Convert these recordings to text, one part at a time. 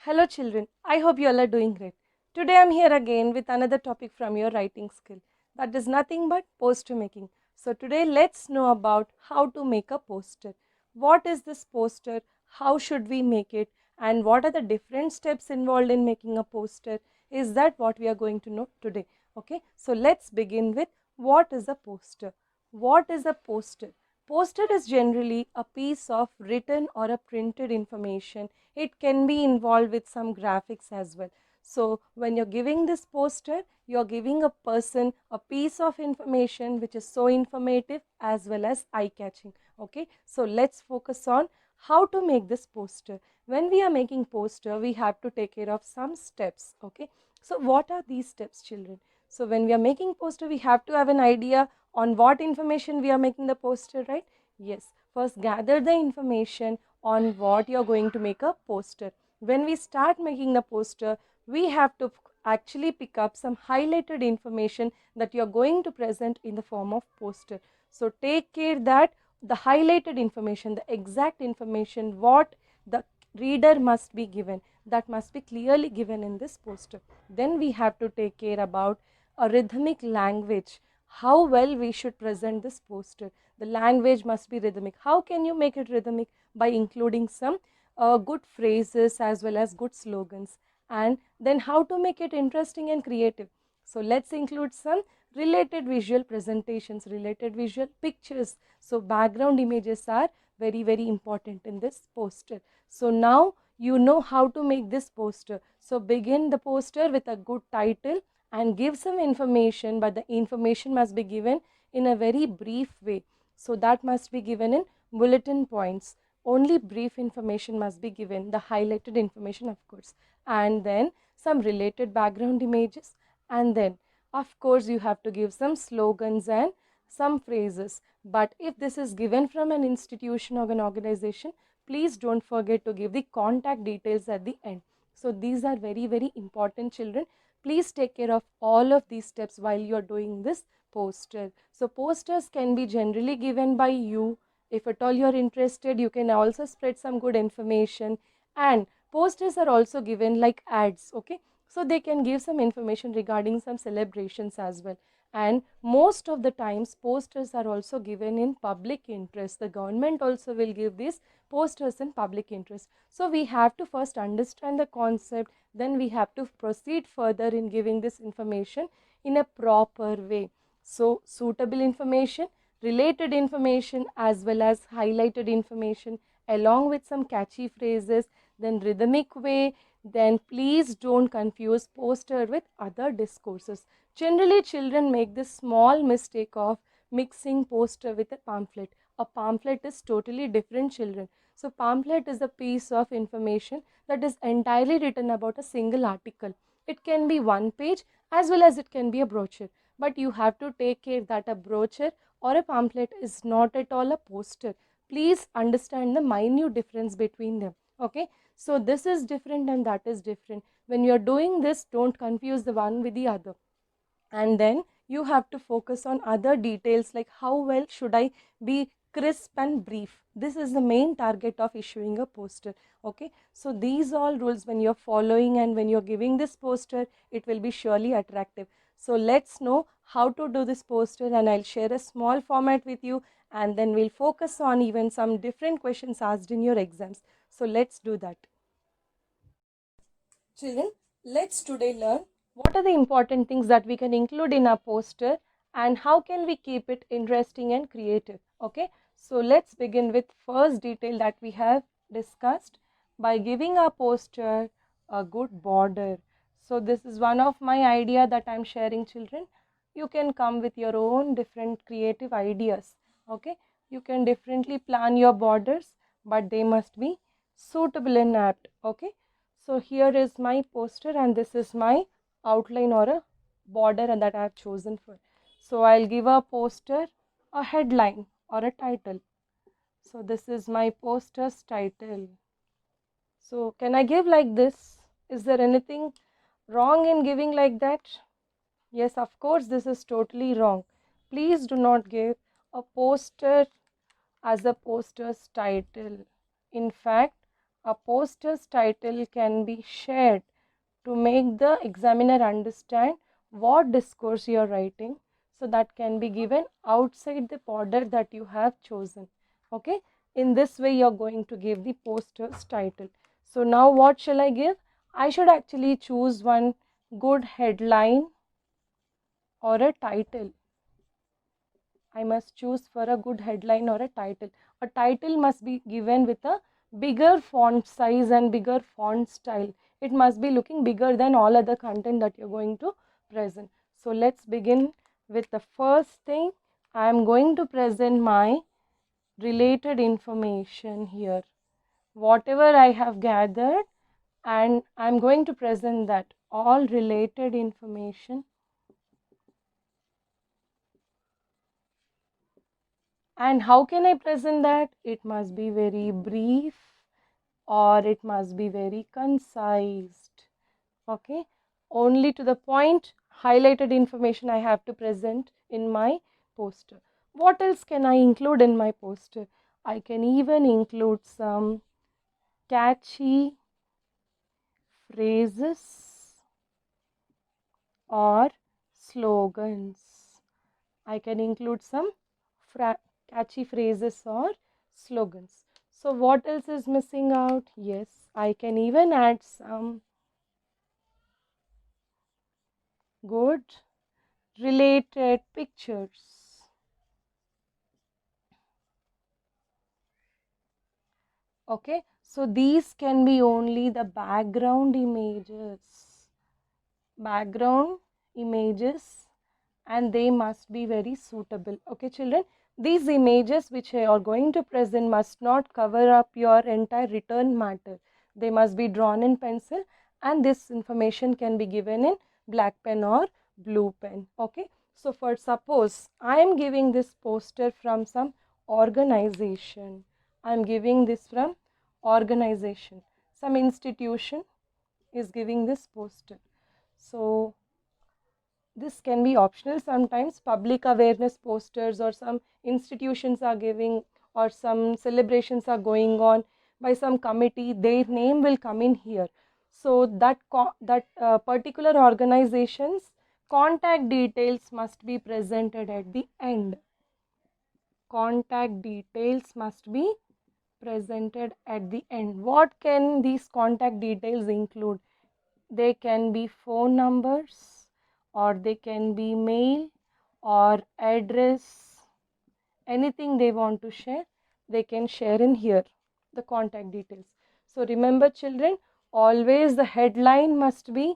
Hello children, I hope you all are doing great. Today I am here again with another topic from your writing skill, that is nothing but poster making. So today let's know about how to make a poster. What is this poster, how should we make it, and what are the different steps involved in making a poster? Is that what we are going to know today? Okay, so let's begin with what is a poster. What is a poster? Poster is generally a piece of written or a printed information. It can be involved with some graphics as well. So when you're giving this poster, you're giving a person a piece of information which is so informative as well as eye-catching. Okay, so let's focus on how to make this poster. When we are making poster, we have to take care of some steps. Okay, so what are these steps, children? So when we are making poster, we have to have an idea on what information we are making the poster, right? Yes, first gather the information on what you're going to make a poster. When we start making the poster, we have to actually pick up some highlighted information that you're going to present in the form of poster. So take care that the highlighted information, the exact information what the reader must be given, that must be clearly given in this poster. Then we have to take care about a rhythmic language, how well we should present this poster. The language must be rhythmic. How can you make it rhythmic? By including some good phrases as well as good slogans. And then how to make it interesting and creative? So let's include some related visual presentations, related visual pictures. So background images are very important in this poster. So now you know how to make this poster. So begin the poster with a good title and give some information, but the information must be given in a very brief way. So that must be given in bulletin points. Only brief information must be given, the highlighted information of course, and then some related background images, and then of course you have to give some slogans and some phrases. But if this is given from an institution or an organization, please don't forget to give the contact details at the end. So these are very important, children. Please take care of all of these steps while you are doing this poster. So posters can be generally given by you. If at all you are interested, you can also spread some good information. And posters are also given like ads, okay? So they can give some information regarding some celebrations as well. And most of the times posters are also given in public interest. The government also will give these posters in public interest. So we have to first understand the concept, then we have to proceed further in giving this information in a proper way. So suitable information, related information as well as highlighted information along with some catchy phrases, then rhythmic way. Then please don't confuse poster with other discourses. Generally children make this small mistake of mixing poster with a pamphlet. A pamphlet is totally different, children. So pamphlet is a piece of information that is entirely written about a single article. It can be one page as well as it can be a brochure. But you have to take care that a brochure or a pamphlet is not at all a poster. Please understand the minute difference between them. Okay. So this is different and that is different. When you are doing this, don't confuse the one with the other. And then you have to focus on other details like how well should I be crisp and brief. This is the main target of issuing a poster. Okay, so these all rules when you're following and when you're giving this poster, it will be surely attractive. So let's know how to do this poster, and I'll share a small format with you, and then we'll focus on even some different questions asked in your exams. So let's do that. Children, let's today learn what are the important things that we can include in our poster and how can we keep it interesting and creative. Okay, so let's begin with first detail that we have discussed by giving our poster a good border. So this is one of my idea that I'm sharing, children. You can come with your own different creative ideas. Okay, you can differently plan your borders, but they must be suitable and apt. Okay, so here is my poster and this is my outline or a border that I have chosen for. So I'll give a poster a headline or a title. So this is my poster's title. So can I give like this? Is there anything wrong in giving like that? Yes, of course, this is totally wrong. Please do not give a poster as a poster's title. In fact, a poster's title can be shared to make the examiner understand what discourse you are writing. So that can be given outside the border that you have chosen. Okay, in this way you are going to give the poster's title. So now what shall I give? I should actually choose one good headline or a title. I must choose for a good headline or a title. A title must be given with a bigger font size and bigger font style. It must be looking bigger than all other content that you're going to present. So let's begin with the first thing. I am going to present my related information here. Whatever I have gathered, and I'm going to present that all related information. And how can I present that? It must be very brief or it must be very concise. Okay, only to the point, highlighted information I have to present in my poster. What else can I include in my poster? I can even include some catchy phrases or slogans. I can include some catchy phrases or slogans. So what else is missing out? Yes, I can even add some good related pictures. Okay, so these can be only the background images, and they must be very suitable. Okay children, these images which I are going to present must not cover up your entire written matter. They must be drawn in pencil, and this information can be given in black pen or blue pen. Okay, so for suppose I am giving this poster from some organization. I am giving this from organization. Some institution is giving this poster. So this can be optional sometimes. Public awareness posters or some institutions are giving, or some celebrations are going on by some committee, their name will come in here. So that particular organization's contact details must be presented at the end. Contact details must be presented at the end. What can these contact details include? They can be phone numbers, or they can be mail or address. Anything they want to share, they can share in here, the contact details. So remember children, always the headline must be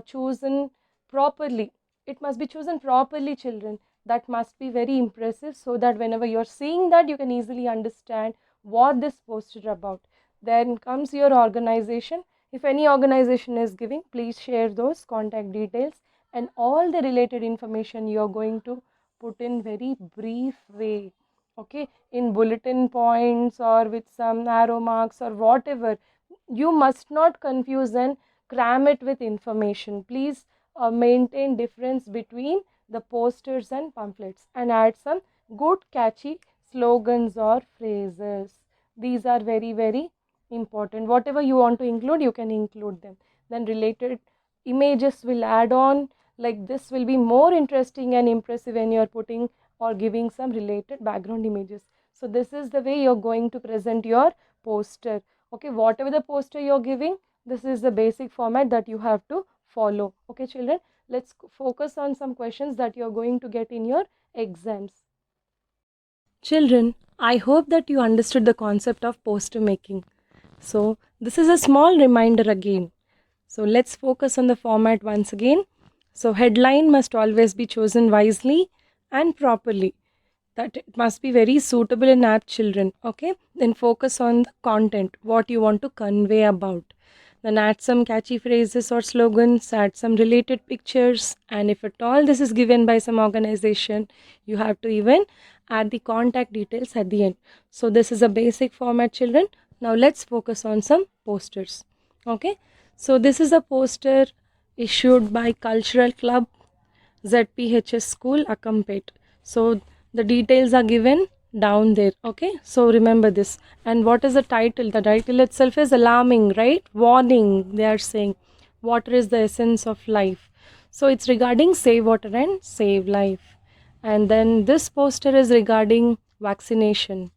chosen properly. It must be chosen properly children. That must be very impressive, so that whenever you're seeing that, you can easily understand what this poster about. Then comes your organization. If any organization is giving, please share those contact details and all the related information you are going to put in very brief way. Okay, in bulletin points or with some arrow marks or whatever. You must not confuse and cram it with information. Please maintain difference between the posters and pamphlets, and add some good catchy slogans or phrases. These are very very important. Whatever you want to include, you can include them. Then related images will add on, like this will be more interesting and impressive when you are putting or giving some related background images. So this is the way you are going to present your poster. Okay, whatever the poster you are giving, this is the basic format that you have to follow. Okay children, let's focus on some questions that you are going to get in your exams. Children, I hope that you understood the concept of poster making. So this is a small reminder again. So let's focus on the format once again. So headline must always be chosen wisely and properly. That it must be very suitable and apt children. Okay, then focus on the content, what you want to convey about. Then add some catchy phrases or slogans, add some related pictures, and if at all this is given by some organization, you have to even add the contact details at the end. So this is a basic format children. Now let's focus on some posters. Okay, so this is a poster issued by Cultural Club ZPHS School, Akampet. So the details are given. down there. Okay, so remember this. And what is the title? The title itself is alarming, right? Warning, they are saying. Water is the essence of life. So it's regarding save water and save life. And then this poster is regarding vaccination.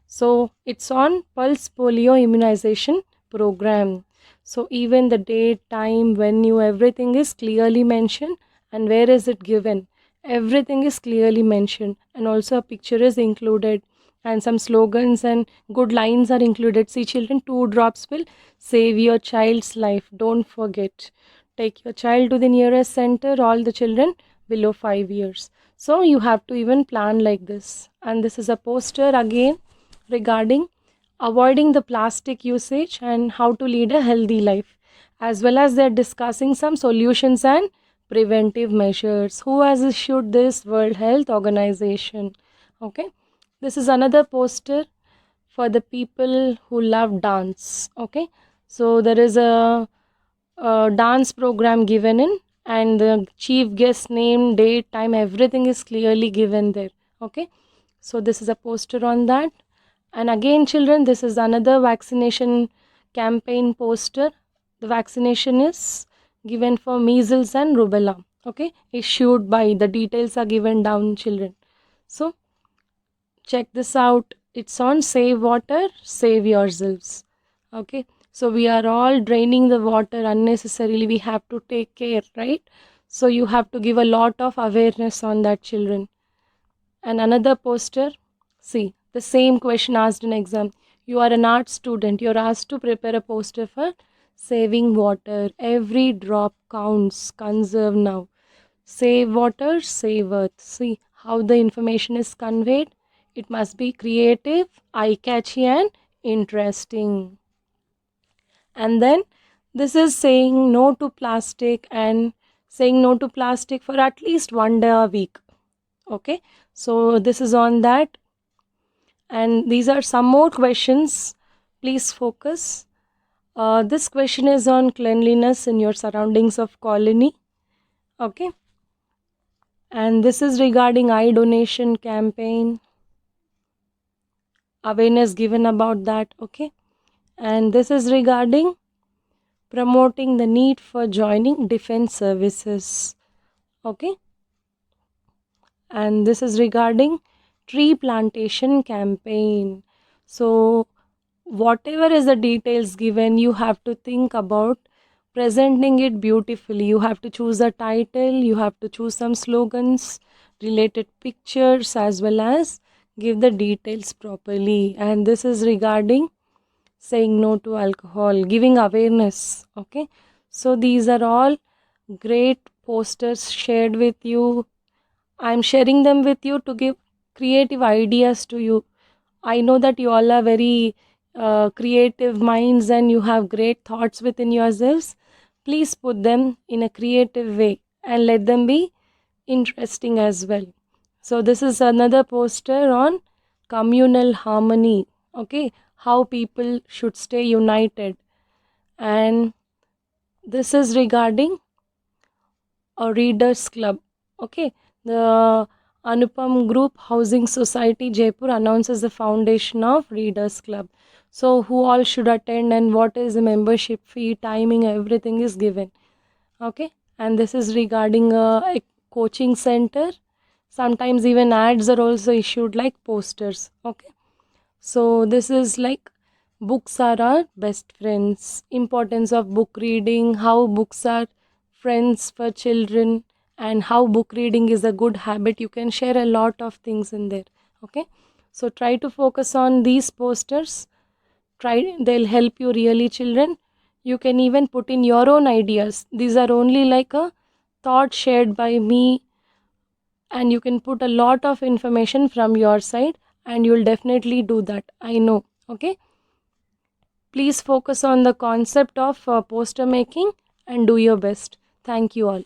So it's on pulse polio immunization program. So even the date, time, venue, everything is clearly mentioned. And where is it given? Everything is clearly mentioned, and also a picture is included, and some slogans and good lines are included. See children, 2 drops will save your child's life. Don't forget, take your child to the nearest center, all the children below 5 years. So you have to even plan like this. And this is a poster again regarding avoiding the plastic usage and how to lead a healthy life, as well as they're discussing some solutions and preventive measures. Who has issued this? World Health Organization. Okay, this is another poster for the people who love dance. Okay, so there is a dance program given in, and the chief guest name, date, time, everything is clearly given there. Okay, so this is a poster on that. And again children, this is another vaccination campaign poster. The vaccination is given for measles and rubella. Okay, issued by, the details are given down children. So check this out. It's on save water, save yourselves. Okay, so we are all draining the water unnecessarily. We have to take care, right? So you have to give a lot of awareness on that children. And another poster, see, the same question asked in exam. You are an art student, you're asked to prepare a poster for saving water. Every drop counts, conserve now. Save water, save earth. See how the information is conveyed. It must be creative, eye-catchy and interesting. And then this is saying no to plastic, and saying no to plastic for at least 1 day a week. Okay, so this is on that. And these are some more questions. Please focus. This question is on cleanliness in your surroundings of colony. Okay, and this is regarding eye donation campaign, awareness given about that. Okay, and this is regarding promoting the need for joining defense services. Okay, and this is regarding tree plantation campaign. So whatever is the details given, you have to think about presenting it beautifully. You have to choose a title, you have to choose some slogans, related pictures, as well as give the details properly. And this is regarding saying no to alcohol, giving awareness. Okay, so these are all great posters shared with you. I'm sharing them with you to give creative ideas to you. I know that you all are very creative minds and you have great thoughts within yourselves. Please put them in a creative way and let them be interesting as well. So, this is another poster on communal harmony. Okay, how people should stay united. And this is regarding a readers club. Okay, the Anupam Group Housing Society Jaipur announces the foundation of readers club. So who all should attend and what is the membership fee, timing, everything is given. Okay, and this is regarding a coaching center. Sometimes even ads are also issued like posters. Okay, so this is like books are our best friends, importance of book reading, how books are friends for children, and how book reading is a good habit. You can share a lot of things in there. Okay, so try to focus on these posters. Try, they'll help you really children. You can even put in your own ideas. These are only like a thought shared by me, and you can put a lot of information from your side, and you'll definitely do that, I know. Okay, please focus on the concept of poster making and do your best. Thank you all.